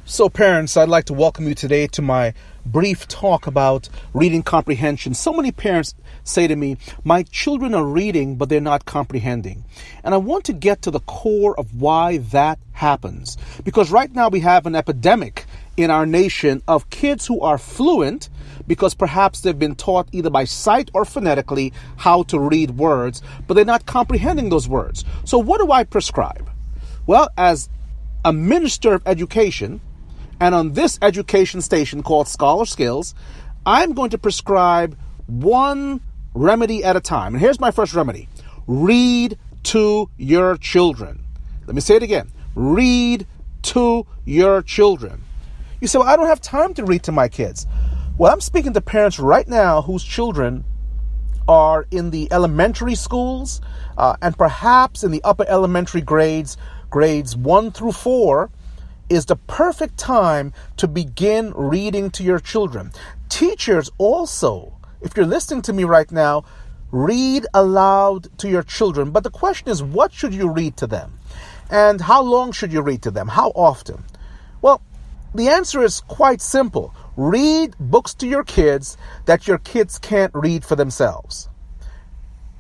So parents, I'd like to welcome you today to my brief talk about reading comprehension. So many parents say to me, my children are reading, but they're not comprehending. And I want to get to the core of why that happens. Because right now we have an epidemic in our nation of kids who are fluent because perhaps they've been taught either by sight or phonetically how to read words, but they're not comprehending those words. So what do I prescribe? Well, as a minister of education, and on this education station called ScholarSkills, I'm going to prescribe one remedy at a time. And here's my first remedy. Read to your children. Let me say it again. Read to your children. You say, well, I don't have time to read to my kids. Well, I'm speaking to parents right now whose children are in the elementary schools and perhaps in the upper elementary grades 1 through 4, is the perfect time to begin reading to your children. Teachers also, if you're listening to me right now, read aloud to your children. But the question is, what should you read to them? And how long should you read to them? How often? Well, the answer is quite simple. Read books to your kids that your kids can't read for themselves.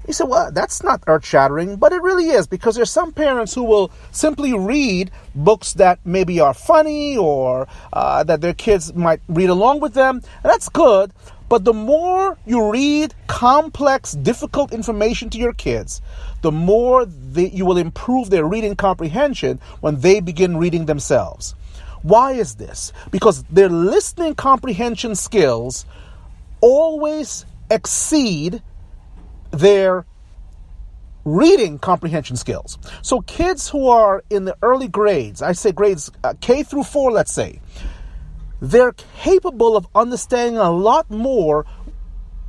You say, well, that's not earth-shattering, but it really is, because there's some parents who will simply read books that maybe are funny or that their kids might read along with them, and that's good. But the more you read complex, difficult information to your kids, the more you will improve their reading comprehension when they begin reading themselves. Why is this? Because their listening comprehension skills always exceed their reading comprehension skills. So kids who are in the early grades, I say grades K through 4, let's say, they're capable of understanding a lot more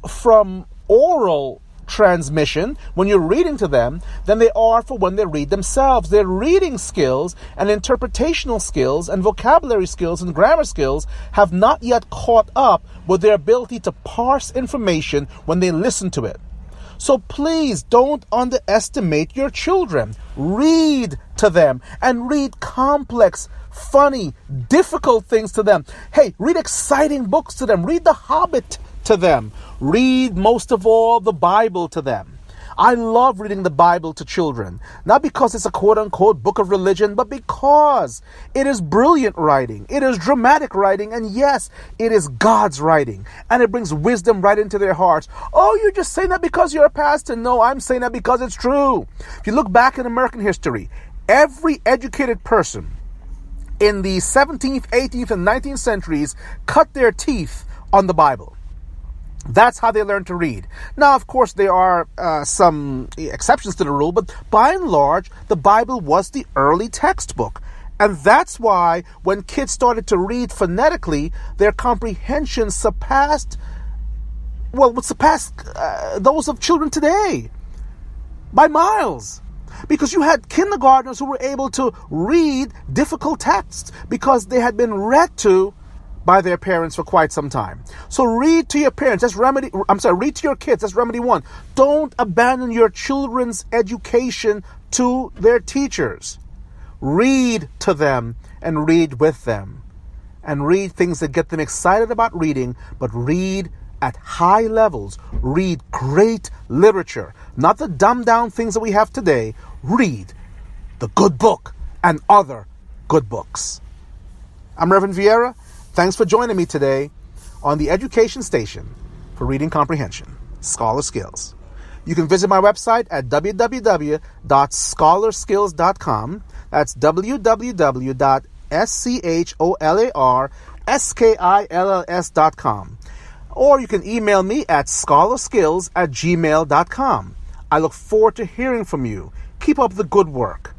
from oral transmission when you're reading to them than they are for when they read themselves. Their reading skills and interpretational skills and vocabulary skills and grammar skills have not yet caught up with their ability to parse information when they listen to it. So please don't underestimate your children. Read to them and read complex, funny, difficult things to them. Hey, read exciting books to them. Read The Hobbit to them. Read, most of all, the Bible to them. I love reading the Bible to children, not because it's a quote-unquote book of religion, but because it is brilliant writing, it is dramatic writing, and yes, it is God's writing, and it brings wisdom right into their hearts. Oh, you're just saying that because you're a pastor? No, I'm saying that because it's true. If you look back in American history, every educated person in the 17th, 18th, and 19th centuries cut their teeth on the Bible. That's how they learn to read. Now, of course, there are some exceptions to the rule, but by and large, the Bible was the early textbook. And that's why when kids started to read phonetically, their comprehension would surpass those of children today by miles. Because you had kindergartners who were able to read difficult texts because they had been read to by their parents for quite some time. So read to your parents. Read to your kids. That's remedy 1. Don't abandon your children's education to their teachers. Read to them and read with them. And read things that get them excited about reading, but read at high levels. Read great literature, not the dumbed down things that we have today. Read the good book and other good books. I'm Reverend Vieira. Thanks for joining me today on the education station for reading comprehension, ScholarSkills. You can visit my website at www.scholarskills.com. That's www.scholarskills.com. Or you can email me at scholarskills@gmail.com. I look forward to hearing from you. Keep up the good work.